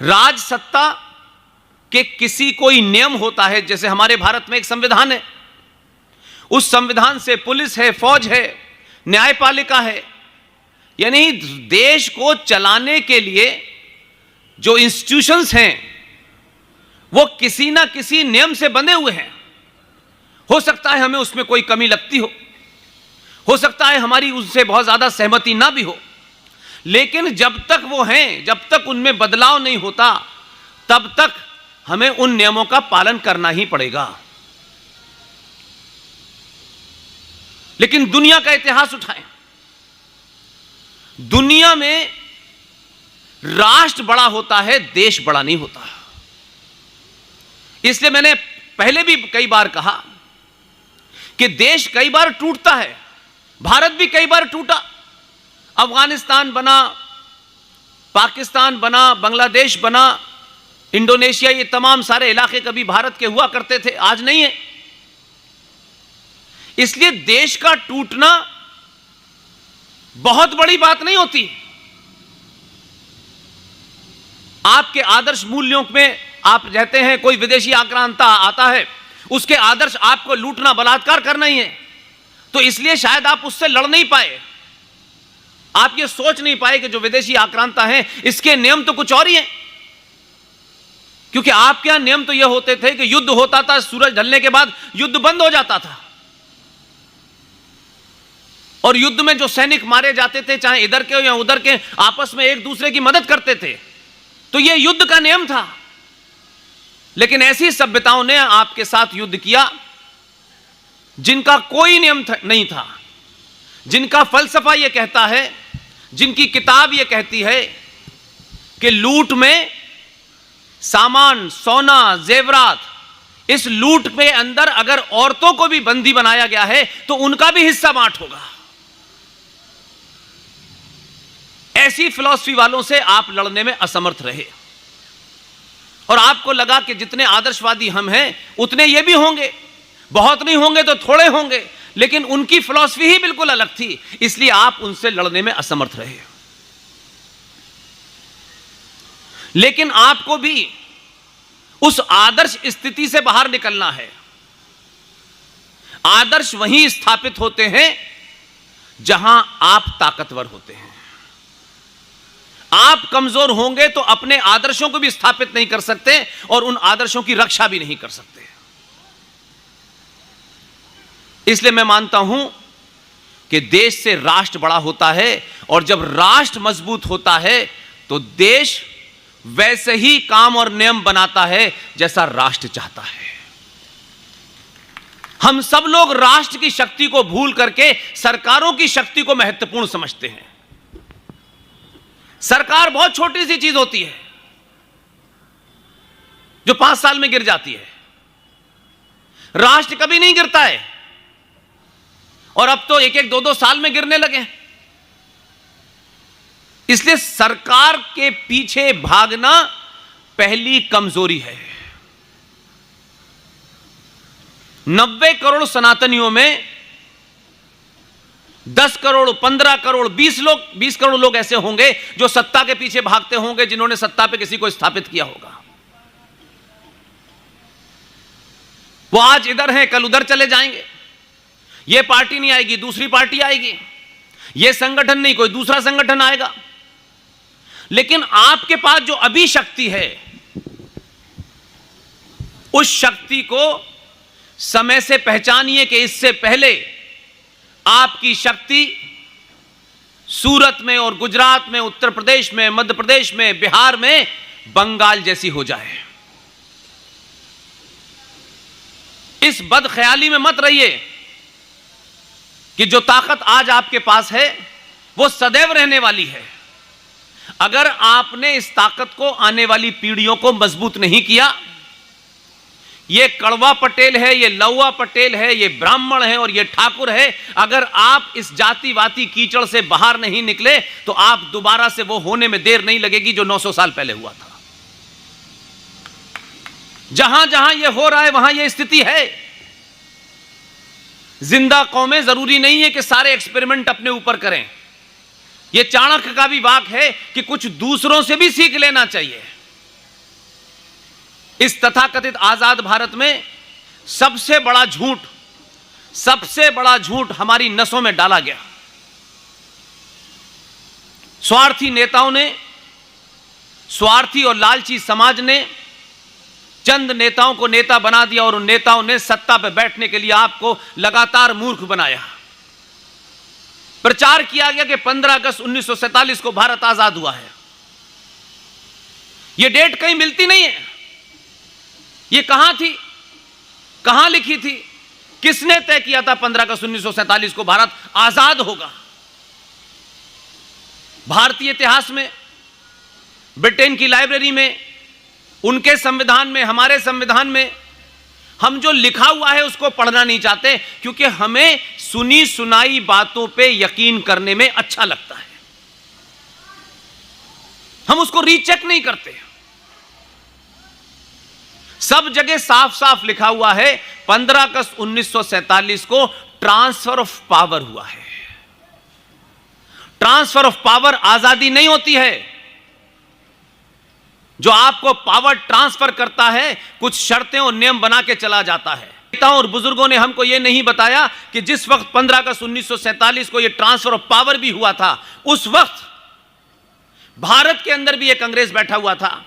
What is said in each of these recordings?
राज सत्ता के किसी कोई नियम होता है, जैसे हमारे भारत में एक संविधान है, उस संविधान से पुलिस है, फौज है, न्यायपालिका है, यानी देश को चलाने के लिए जो इंस्टीट्यूशंस हैं वो किसी ना किसी नियम से बंधे हुए हैं। हो सकता है हमें उसमें कोई कमी लगती हो सकता है हमारी उससे बहुत ज्यादा सहमति ना भी हो, लेकिन जब तक वो हैं, जब तक उनमें बदलाव नहीं होता, तब तक हमें उन नियमों का पालन करना ही पड़ेगा। लेकिन दुनिया का इतिहास उठाएं, दुनिया में राष्ट्र बड़ा होता है, देश बड़ा नहीं होता। इसलिए मैंने पहले भी कई बार कहा कि देश कई बार टूटता है, भारत भी कई बार टूटा। अफगानिस्तान बना, पाकिस्तान बना, बांग्लादेश बना, इंडोनेशिया, ये तमाम सारे इलाके कभी भारत के हुआ करते थे, आज नहीं है। इसलिए देश का टूटना बहुत बड़ी बात नहीं होती। आपके आदर्श मूल्यों में आप कहते हैं कोई विदेशी आक्रांता आता है, उसके आदर्श आपको लूटना, बलात्कार करना ही है, तो इसलिए शायद आप उससे लड़ नहीं पाए। आप ये सोच नहीं पाए कि जो विदेशी आक्रांता है इसके नियम तो कुछ और ही हैं, क्योंकि आपके यहां नियम तो ये होते थे कि युद्ध होता था, सूरज ढलने के बाद युद्ध बंद हो जाता था, और युद्ध में जो सैनिक मारे जाते थे, चाहे इधर के हो या उधर के, आपस में एक दूसरे की मदद करते थे, तो यह युद्ध का नियम था। लेकिन ऐसी सभ्यताओं ने आपके साथ युद्ध किया जिनका कोई नियम नहीं था, जिनका फलसफा यह कहता है, जिनकी किताब यह कहती है कि लूट में सामान, सोना, जेवरात, इस लूट के अंदर अगर औरतों को भी बंदी बनाया गया है तो उनका भी हिस्सा बांट होगा। ऐसी फिलॉसफी वालों से आप लड़ने में असमर्थ रहे, और आपको लगा कि जितने आदर्शवादी हम हैं उतने ये भी होंगे, बहुत नहीं होंगे तो थोड़े होंगे, लेकिन उनकी फिलॉसफी ही बिल्कुल अलग थी, इसलिए आप उनसे लड़ने में असमर्थ रहे। लेकिन आपको भी उस आदर्श स्थिति से बाहर निकलना है। आदर्श वहीं स्थापित होते हैं जहां आप ताकतवर होते हैं। आप कमजोर होंगे तो अपने आदर्शों को भी स्थापित नहीं कर सकते और उन आदर्शों की रक्षा भी नहीं कर सकते। इसलिए मैं मानता हूं कि देश से राष्ट्र बड़ा होता है, और जब राष्ट्र मजबूत होता है तो देश वैसे ही काम और नियम बनाता है जैसा राष्ट्र चाहता है। हम सब लोग राष्ट्र की शक्ति को भूल करके सरकारों की शक्ति को महत्वपूर्ण समझते हैं। सरकार बहुत छोटी सी चीज होती है जो 5 साल में गिर जाती है, राष्ट्र कभी नहीं गिरता है, और अब तो 1-1, 2-2 साल में गिरने लगे। इसलिए सरकार के पीछे भागना पहली कमजोरी है। 90 करोड़ सनातनियों में 10 करोड़, 15 करोड़, 20 करोड़ लोग ऐसे होंगे जो सत्ता के पीछे भागते होंगे, जिन्होंने सत्ता पे किसी को स्थापित किया होगा। वो आज इधर हैं, कल उधर चले जाएंगे। ये पार्टी नहीं आएगी, दूसरी पार्टी आएगी, ये संगठन नहीं, कोई दूसरा संगठन आएगा। लेकिन आपके पास जो अभी शक्ति है, उस शक्ति को समय से पहचानिए कि इससे पहले आपकी शक्ति सूरत में और गुजरात में, उत्तर प्रदेश में, मध्य प्रदेश में, बिहार में बंगाल जैसी हो जाए। इस बदख्याली में मत रहिए कि जो ताकत आज आपके पास है वो सदैव रहने वाली है। अगर आपने इस ताकत को आने वाली पीढ़ियों को मजबूत नहीं किया, ये कड़वा पटेल है, ये लौवा पटेल है, ये ब्राह्मण है और ये ठाकुर है, अगर आप इस जातिवादी कीचड़ से बाहर नहीं निकले तो आप दोबारा से वो होने में देर नहीं लगेगी जो 900 साल पहले हुआ था। जहां जहां ये हो रहा है वहां ये स्थिति है। जिंदा कौमें जरूरी नहीं है कि सारे एक्सपेरिमेंट अपने ऊपर करें। यह चाणक्य का भी वाक है कि कुछ दूसरों से भी सीख लेना चाहिए। इस तथाकथित आजाद भारत में सबसे बड़ा झूठ हमारी नसों में डाला गया। स्वार्थी नेताओं ने, स्वार्थी और लालची समाज ने चंद नेताओं को नेता बना दिया और उन नेताओं ने सत्ता पर बैठने के लिए आपको लगातार मूर्ख बनाया। प्रचार किया गया कि 15 अगस्त 1947 को भारत आजाद हुआ है। यह डेट कहीं मिलती नहीं है। यह कहां थी, कहां लिखी थी, किसने तय किया था 15 अगस्त 1947 को भारत आजाद होगा? भारतीय इतिहास में, ब्रिटेन की लाइब्रेरी में, उनके संविधान में, हमारे संविधान में हम जो लिखा हुआ है उसको पढ़ना नहीं चाहते, क्योंकि हमें सुनी सुनाई बातों पे यकीन करने में अच्छा लगता है। हम उसको रीचेक नहीं करते। सब जगह साफ साफ लिखा हुआ है 15 अगस्त 1947 को ट्रांसफर ऑफ पावर हुआ है। ट्रांसफर ऑफ पावर आजादी नहीं होती है। जो आपको पावर ट्रांसफर करता है कुछ शर्तें और नियम बना के चला जाता है। नेताओं और बुजुर्गों ने हमको यह नहीं बताया कि जिस वक्त 15 अगस्त 1947 को यह ट्रांसफर ऑफ पावर भी हुआ था, उस वक्त भारत के अंदर भी एक अंग्रेज बैठा हुआ था,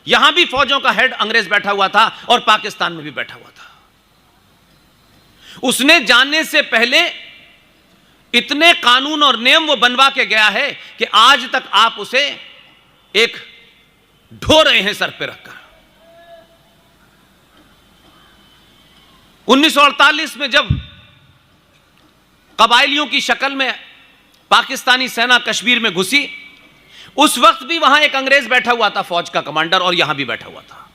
यहां भी फौजों का हेड अंग्रेज बैठा हुआ था और पाकिस्तान में भी बैठा हुआ था। उसने जाने से पहले इतने कानून और नियम वो बनवा के गया है कि आज तक आप उसे एक ढो रहे हैं सर पे रखकर। 1948 में जब कबायलियों की शक्ल में पाकिस्तानी सेना कश्मीर में घुसी, उस वक्त भी वहां एक अंग्रेज बैठा हुआ था, फौज का कमांडर, और यहां भी बैठा हुआ था।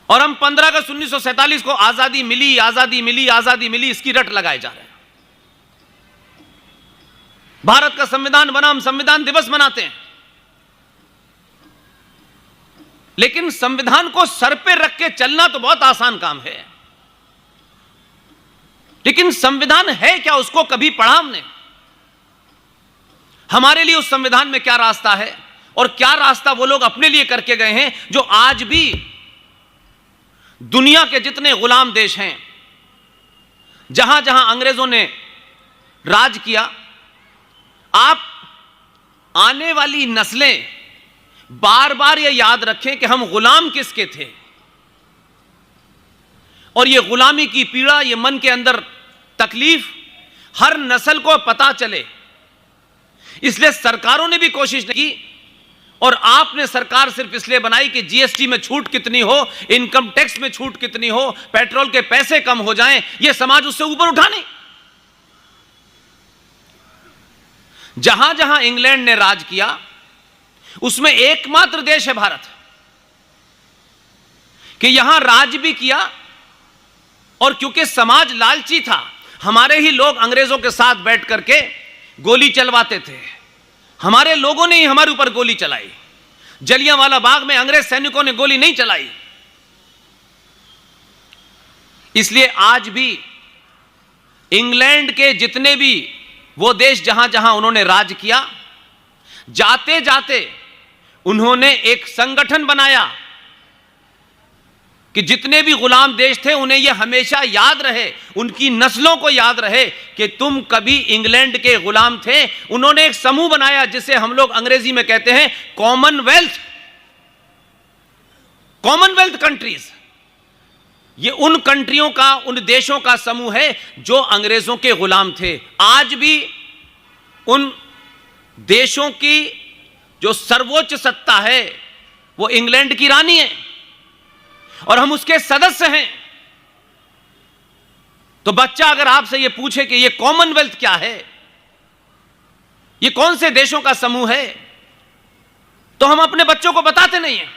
और हम 15 अगस्त 1947 को आजादी मिली, आजादी मिली, आजादी मिली, इसकी रट लगाए जा रहे हैं। भारत का संविधान बना, हम संविधान दिवस मनाते हैं, लेकिन संविधान को सर पे रख के चलना तो बहुत आसान काम है, लेकिन संविधान है क्या, उसको कभी पढ़ा हमने? हमारे लिए उस संविधान में क्या रास्ता है और क्या रास्ता वो लोग अपने लिए करके गए हैं, जो आज भी दुनिया के जितने गुलाम देश हैं, जहां जहां अंग्रेजों ने राज किया, आप आने वाली नस्लें बार बार यह याद रखें कि हम गुलाम किसके थे, और यह गुलामी की पीड़ा, यह मन के अंदर तकलीफ हर नस्ल को पता चले। इसलिए सरकारों ने भी कोशिश नहीं की, और आपने सरकार सिर्फ इसलिए बनाई कि जीएसटी में छूट कितनी हो, इनकम टैक्स में छूट कितनी हो, पेट्रोल के पैसे कम हो जाएं, यह समाज उससे ऊपर उठा नहीं। जहां जहां इंग्लैंड ने राज किया, उसमें एकमात्र देश है भारत कि यहां राज भी किया, और क्योंकि समाज लालची था, हमारे ही लोग अंग्रेजों के साथ बैठ करके गोली चलवाते थे। हमारे लोगों ने ही हमारे ऊपर गोली चलाई। जलियांवाला बाग में अंग्रेज सैनिकों ने गोली नहीं चलाई। इसलिए आज भी इंग्लैंड के जितने भी वो देश जहां जहां उन्होंने राज किया, जाते जाते उन्होंने एक संगठन बनाया कि जितने भी गुलाम देश थे उन्हें यह हमेशा याद रहे, उनकी नस्लों को याद रहे कि तुम कभी इंग्लैंड के गुलाम थे। उन्होंने एक समूह बनाया जिसे हम लोग अंग्रेजी में कहते हैं कॉमनवेल्थ। कॉमनवेल्थ कंट्रीज, ये उन कंट्रियों का, उन देशों का समूह है जो अंग्रेजों के गुलाम थे। आज भी उन देशों की जो सर्वोच्च सत्ता है वो इंग्लैंड की रानी है, और हम उसके सदस्य हैं। तो बच्चा अगर आपसे यह पूछे कि यह कॉमनवेल्थ क्या है, यह कौन से देशों का समूह है, तो हम अपने बच्चों को बताते नहीं हैं।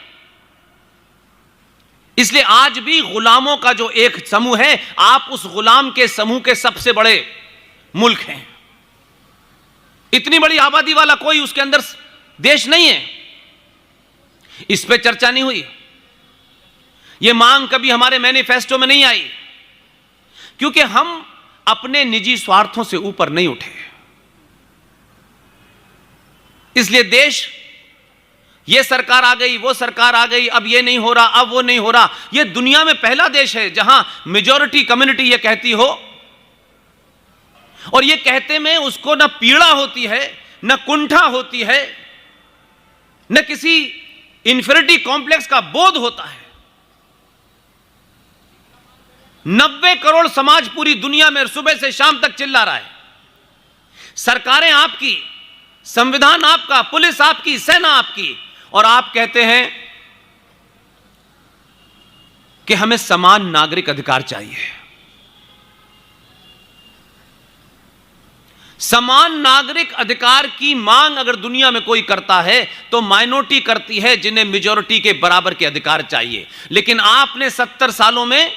इसलिए आज भी गुलामों का जो एक समूह है, आप उस गुलाम के समूह के सबसे बड़े मुल्क हैं। इतनी बड़ी आबादी वाला कोई उसके अंदर देश नहीं है। इस पे चर्चा नहीं हुई, यह मांग कभी हमारे मैनिफेस्टो में नहीं आई, क्योंकि हम अपने निजी स्वार्थों से ऊपर नहीं उठे। इसलिए देश ये सरकार आ गई, वो सरकार आ गई, अब ये नहीं हो रहा, अब वो नहीं हो रहा। ये दुनिया में पहला देश है जहां मेजॉरिटी कम्युनिटी ये कहती हो, और ये कहते में उसको न पीड़ा होती है, न कुंठा होती है, न किसी इंफीरियरिटी कॉम्प्लेक्स का बोध होता है। 90 करोड़ समाज पूरी दुनिया में सुबह से शाम तक चिल्ला रहा है। सरकारें आपकी, संविधान आपका, पुलिस आपकी, सेना आपकी, और आप कहते हैं कि हमें समान नागरिक अधिकार चाहिए। समान नागरिक अधिकार की मांग अगर दुनिया में कोई करता है तो माइनॉरिटी करती है, जिन्हें मेजॉरिटी के बराबर के अधिकार चाहिए। लेकिन आपने 70 सालों में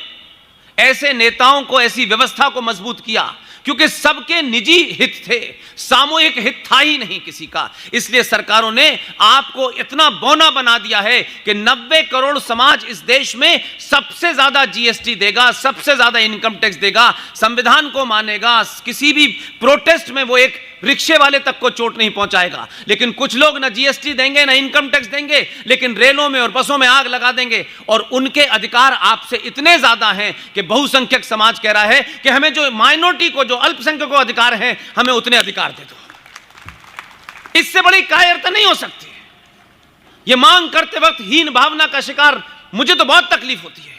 ऐसे नेताओं को, ऐसी व्यवस्था को मजबूत किया क्योंकि सबके निजी हित थे, सामूहिक हित था ही नहीं किसी का। इसलिए सरकारों ने आपको इतना बौना बना दिया है कि 90 करोड़ समाज इस देश में सबसे ज्यादा जीएसटी देगा, सबसे ज्यादा इनकम टैक्स देगा, संविधान को मानेगा, किसी भी प्रोटेस्ट में वो एक रिक्शे वाले तक को चोट नहीं पहुंचाएगा। लेकिन कुछ लोग ना जीएसटी देंगे, ना इनकम टैक्स देंगे, लेकिन रेलों में और बसों में आग लगा देंगे। और उनके अधिकार आपसे इतने ज्यादा हैं कि बहुसंख्यक समाज कह रहा है कि हमें जो माइनॉरिटी को, जो अल्पसंख्यक को अधिकार है, हमें उतने अधिकार दे दो। इससे बड़ी कायरता नहीं हो सकती। यह मांग करते वक्त हीन भावना का शिकार मुझे तो बहुत तकलीफ होती है।